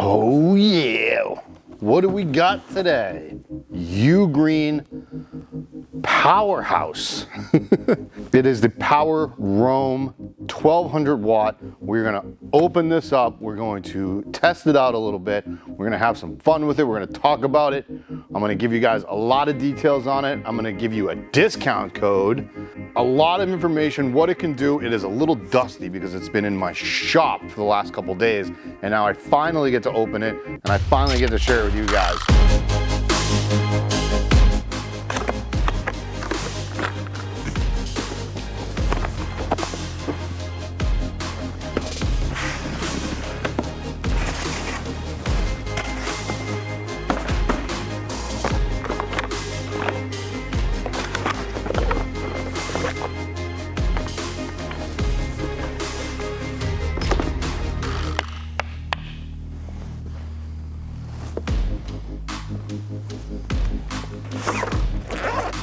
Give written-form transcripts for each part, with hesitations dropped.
Oh yeah, what do we got today? Ugreen Powerhouse. It is the PowerRoam 1200 watt. We're gonna open this up. We're going to test it out a little bit. We're gonna have some fun with it. We're gonna talk about it. I'm gonna give you guys a lot of details on it. I'm gonna give you a discount code, a lot of information, what it can do. It is a little dusty because it's been in my shop for the last couple days, and now I finally get to open it, and I finally get to share it with you guys.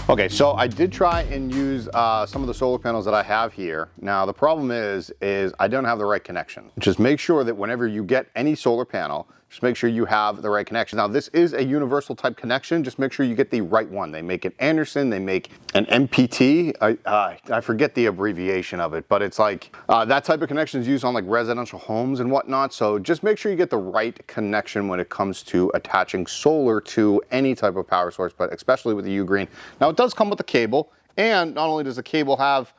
Okay, so I did try and use some of the solar panels that I have here. Now the problem is I don't have the right connection. Just make sure that whenever you get any solar panel, just make sure you have the right connection. Now this is a universal type connection. Just make sure you get the right one. They make an Anderson, they make an MPT. I forget the abbreviation of it, but it's like that type of connection is used on like residential homes and whatnot. So just make sure you get the right connection when it comes to attaching solar to any type of power source, but especially with the Ugreen. Now it does come with a cable, and not only does the cable have,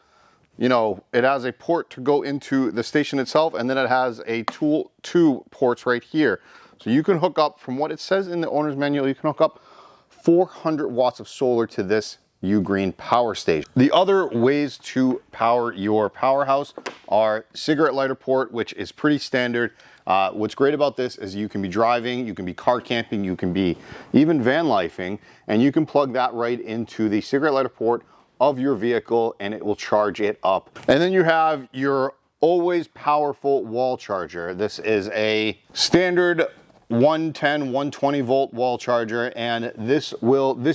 you know, it has a port to go into the station itself, and then it has a two ports right here. So you can hook up, from what it says in the owner's manual, you can hook up 400 watts of solar to this Ugreen power station. The other ways to power your powerhouse are cigarette lighter port, which is pretty standard. What's great about this is you can be driving, you can be car camping, you can be even van lifing, and you can plug that right into the cigarette lighter port of your vehicle and it will charge it up. And then you have your always powerful wall charger. This is a standard 110, 120 volt wall charger, and this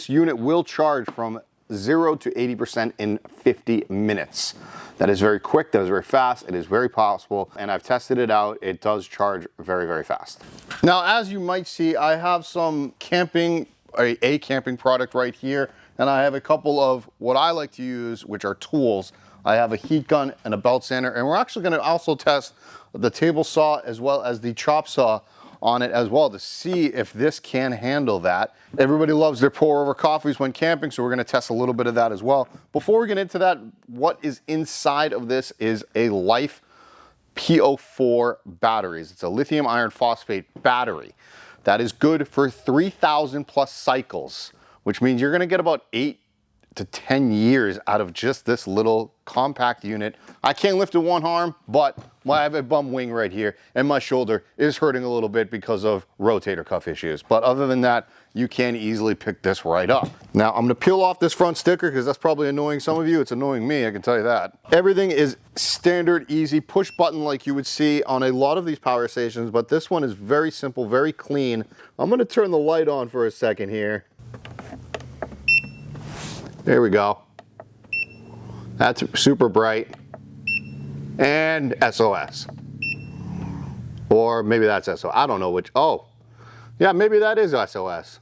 unit will charge from 0 to 80% in 50 minutes. That is very quick, that is very fast, it is very possible, and I've tested it out. It does charge very, very fast. Now, as you might see, I have some camping, a camping product right here, and I have a couple of what I like to use, which are tools. I have a heat gun and a belt sander, and we're actually gonna also test the table saw as well as the chop saw on it as well to see if this can handle that. Everybody loves their pour over coffees when camping, so we're gonna test a little bit of that as well. Before we get into that, what is inside of this is a Life PO4 batteries. It's a lithium iron phosphate battery that is good for 3,000 plus cycles, which means you're gonna get about 8 to 10 years out of just this little compact unit. I can't lift it one arm, but I have a bum wing right here, and my shoulder is hurting a little bit because of rotator cuff issues. But other than that, you can easily pick this right up. Now I'm gonna peel off this front sticker because that's probably annoying some of you. It's annoying me, I can tell you that. Everything is standard, easy, push button like you would see on a lot of these power stations, but this one is very simple, very clean. I'm gonna turn the light on for a second here. There we go. That's super bright. And SOS. Or maybe that's SOS. I don't know which. Oh, yeah, maybe that is SOS.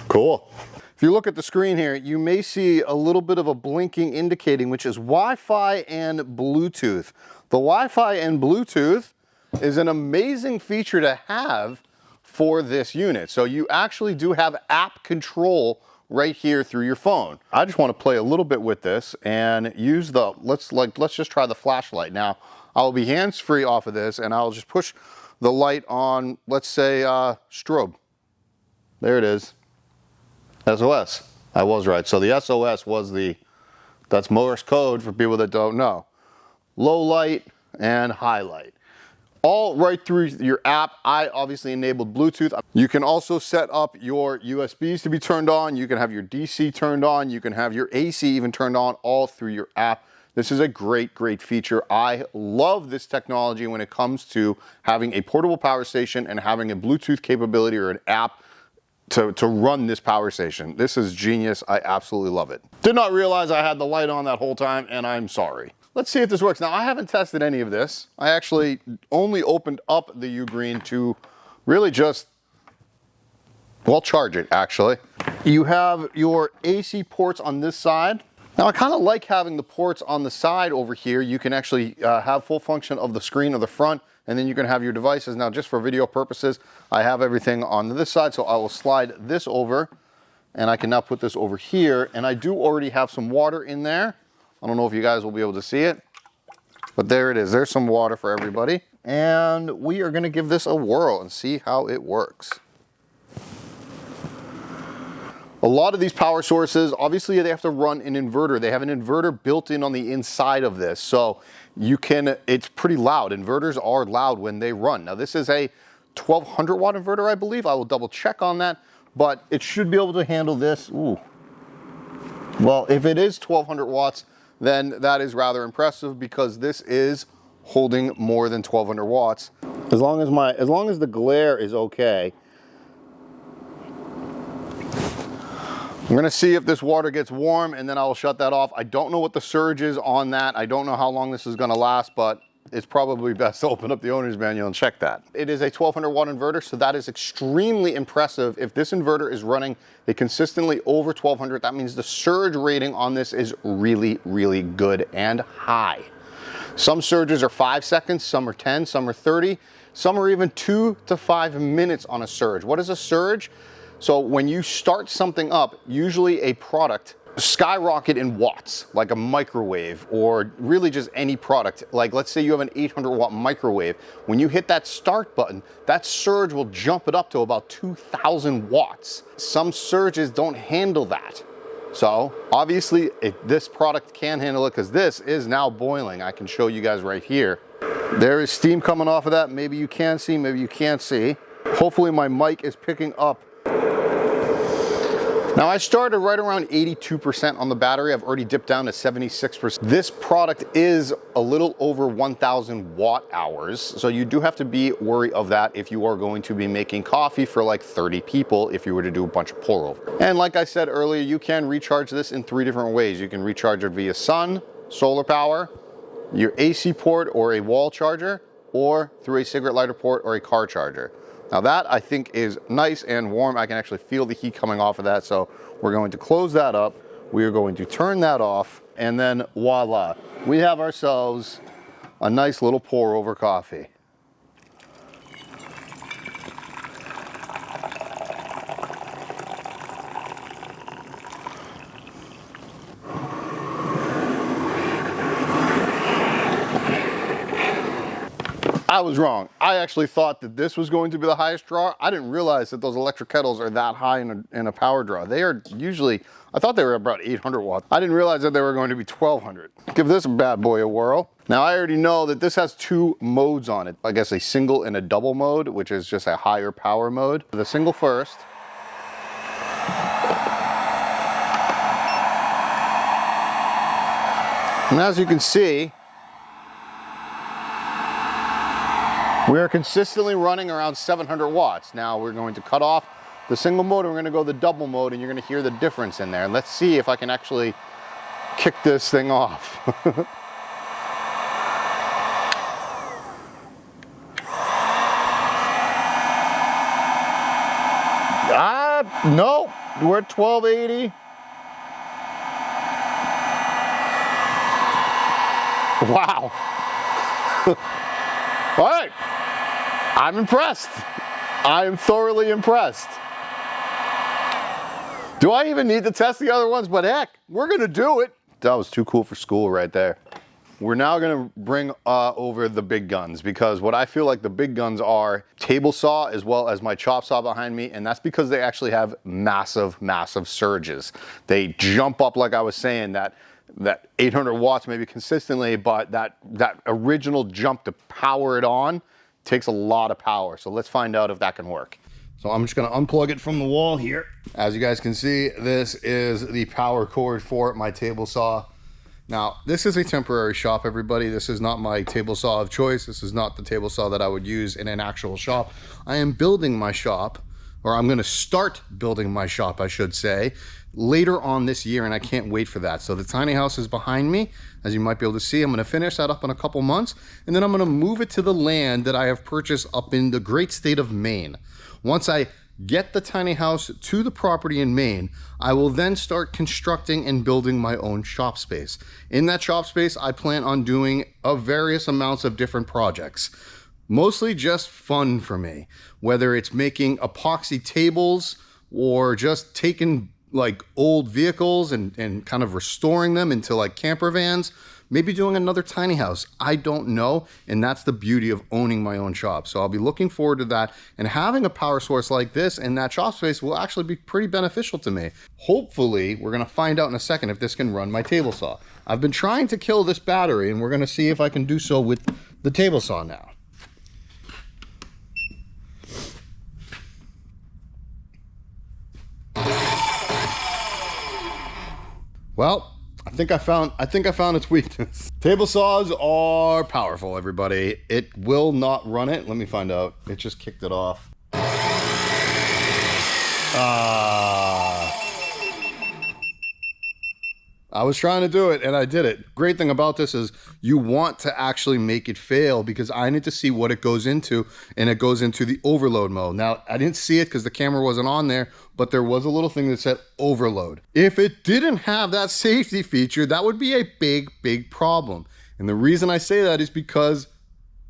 Cool. If you look at the screen here, you may see a little bit of a blinking indicating, which is Wi-Fi and Bluetooth. The Wi-Fi and Bluetooth is an amazing feature to have for this unit. So you actually do have app control right here through your phone. I just want to play a little bit with this and use the, let's just try the flashlight. Now, I'll be hands-free off of this and I'll just push the light on, let's say, strobe. There it is. SOS. I was right. So the SOS was that's Morse code for people that don't know. Low light and high light. All right through your app. I obviously enabled Bluetooth. You can also set up your USBs to be turned on. You can have your DC turned on. You can have your AC even turned on, all through your app. This is a great, great feature. I love this technology when it comes to having a portable power station and having a Bluetooth capability or an app to run this power station. This is genius. I absolutely love it. Did not realize I had the light on that whole time, and I'm sorry. let's see if this works. Now, I haven't tested any of this. I actually only opened up the Ugreen to really just, well, charge it, actually. You have your AC ports on this side. Now, I kind of like having the ports on the side over here. You can actually have full function of the screen or the front, and then you can have your devices. Now, just for video purposes, I have everything on this side, so I will slide this over, and I can now put this over here, and I do already have some water in there. I don't know if you guys will be able to see it, but there it is. There's some water for everybody, and we are going to give this a whirl and see how it works. A lot of these power sources, obviously they have to run an inverter. They have an inverter built in on the inside of this. So you can, it's pretty loud. Inverters are loud when they run. Now this is a 1200 watt inverter, I believe. I will double check on that, but it should be able to handle this. Ooh. Well, if it is 1200 watts, then that is rather impressive because this is holding more than 1200 watts. As long as the glare is okay. I'm gonna see if this water gets warm and then I'll shut that off. I don't know what the surge is on that. I don't know how long this is gonna last, but it's probably best to open up the owner's manual and check that. It is a 1200 watt inverter, so that is extremely impressive. If this inverter is running a consistently over 1200, that means the surge rating on this is really, really good and high. Some surges are 5 seconds, some are 10, some are 30, some are even 2 to 5 minutes on a surge. What is a surge? So when you start something up, usually a product skyrocket in watts, like a microwave or really just any product. Like let's say you have an 800 watt microwave. When you hit that start button, that surge will jump it up to about 2000 watts. Some surges don't handle that. So obviously this product can handle it because this is now boiling. I can show you guys right here. There is steam coming off of that. Maybe you can see, maybe you can't see. Hopefully my mic is picking up. Now I started right around 82% on the battery. I've already dipped down to 76%. This product is a little over 1000 watt hours. So you do have to be wary of that if you are going to be making coffee for like 30 people if you were to do a bunch of pour over. And like I said earlier, you can recharge this in 3 different ways. You can recharge it via sun, solar power, your AC port or a wall charger, or through a cigarette lighter port or a car charger. Now that I think is nice and warm. I can actually feel the heat coming off of that. So we're going to close that up. We are going to turn that off and then voila, we have ourselves a nice little pour over coffee. I was wrong. I actually thought that this was going to be the highest draw. I didn't realize that those electric kettles are that high in a power draw. They are usually, I thought they were about 800 watts. I didn't realize that they were going to be 1200. Give this bad boy a whirl. Now I already know that this has 2 modes on it. I guess a single and a double mode, which is just a higher power mode. The single first. And as you can see, we are consistently running around 700 watts. Now we're going to cut off the single mode and we're gonna go the double mode and you're gonna hear the difference in there. Let's see if I can actually kick this thing off. No, we're at 1280. Wow. All right. I'm impressed. I am thoroughly impressed. Do I even need to test the other ones? But heck, we're gonna do it. That was too cool for school right there. We're now gonna bring over the big guns because what I feel like the big guns are table saw as well as my chop saw behind me, and that's because they actually have massive, massive surges. They jump up, like I was saying, that 800 watts maybe consistently, but that original jump to power it on takes a lot of power. So let's find out if that can work. So I'm just gonna unplug it from the wall here. As you guys can see, this is the power cord for my table saw. Now, this is a temporary shop, everybody. This is not my table saw of choice. This is not the table saw that I would use in an actual shop. I am building my shop, or I'm gonna start building my shop, I should say. later on this year, and I can't wait for that. So the tiny house is behind me. As you might be able to see, I'm gonna finish that up in a couple months, and then I'm gonna move it to the land that I have purchased up in the great state of Maine. Once I get the tiny house to the property in Maine, I will then start constructing and building my own shop space. In that shop space, I plan on doing various amounts of different projects. Mostly just fun for me, whether it's making epoxy tables or just taking like old vehicles and kind of restoring them into like camper vans, maybe doing another tiny house. I don't know, and that's the beauty of owning my own shop. So I'll be looking forward to that, and having a power source like this in that shop space will actually be pretty beneficial to me. Hopefully, we're gonna find out in a second if this can run my table saw. I've been trying to kill this battery, and we're gonna see if I can do so with the table saw now. Well, I think I found its weakness. Table saws are powerful, everybody. It will not run it. Let me find out. It just kicked it off. I was trying to do it and I did it. Great thing about this is you want to actually make it fail, because I need to see what it goes into, and it goes into the overload mode. Now, I didn't see it because the camera wasn't on there, but there was a little thing that said overload. If it didn't have that safety feature, that would be a big, big problem. And the reason I say that is because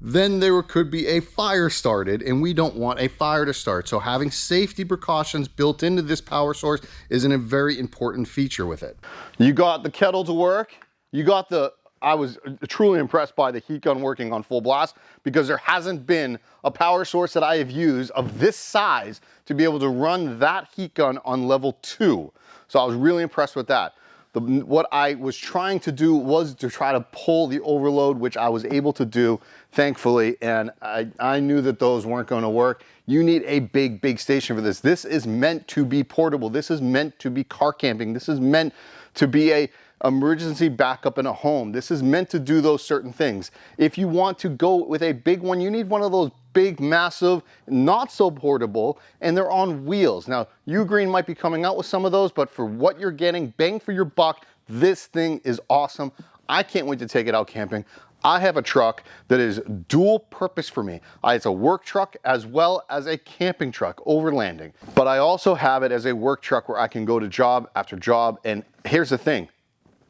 then there could be a fire started, and we don't want a fire to start. So having safety precautions built into this power source is a very important feature with it. You got the kettle to work. You got I was truly impressed by the heat gun working on full blast, because there hasn't been a power source that I have used of this size to be able to run that heat gun on level 2. So I was really impressed with that. What I was trying to do was to try to pull the overload, which I was able to do, thankfully, and I knew that those weren't going to work. You need a big, big station for this. This is meant to be portable. This is meant to be car camping. This is meant to be a emergency backup in a home. This is meant to do those certain things. If you want to go with a big one, you need one of those big, massive, not so portable, and they're on wheels. Now, Ugreen might be coming out with some of those, but for what you're getting, bang for your buck, this thing is awesome. I can't wait to take it out camping. I have a truck that is dual purpose for me. It's a work truck as well as a camping truck, overlanding. But I also have it as a work truck where I can go to job after job. And here's the thing,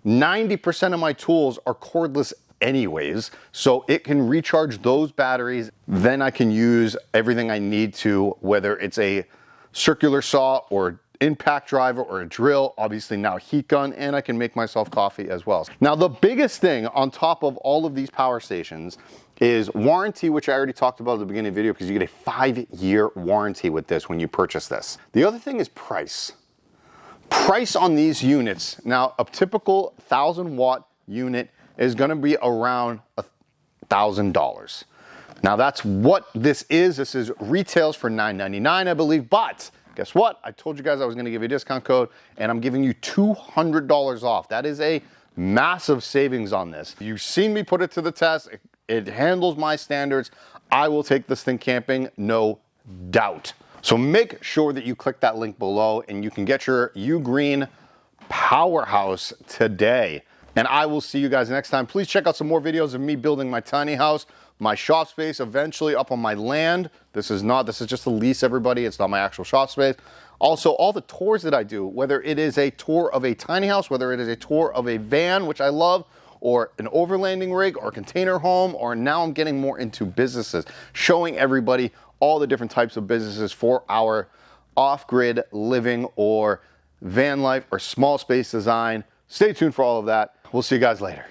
90% of my tools are cordless anyways, so it can recharge those batteries. Then I can use everything I need to, whether it's a circular saw or impact driver or a drill, obviously now a heat gun, and I can make myself coffee as well. Now, the biggest thing on top of all of these power stations is warranty, which I already talked about at the beginning of the video, because you get a 5-year warranty with this when you purchase this. The other thing is price. Price on these units. Now, a typical 1,000-watt unit is going to be around $1,000. Now, that's what this is. This is retails for $9.99, I believe, but guess what? I told you guys I was going to give you a discount code, and I'm giving you $200 off. That is a massive savings on this. You've seen me put it to the test. It handles my standards. I will take this thing camping, no doubt. So make sure that you click that link below and you can get your Ugreen powerhouse today. And I will see you guys next time. Please check out some more videos of me building my tiny house, my shop space eventually up on my land. This is just a lease, everybody. It's not my actual shop space. Also, all the tours that I do, whether it is a tour of a tiny house, whether it is a tour of a van, which I love, or an overlanding rig or container home, or now I'm getting more into businesses, showing everybody all the different types of businesses for our off-grid living or van life or small space design. Stay tuned for all of that. We'll see you guys later.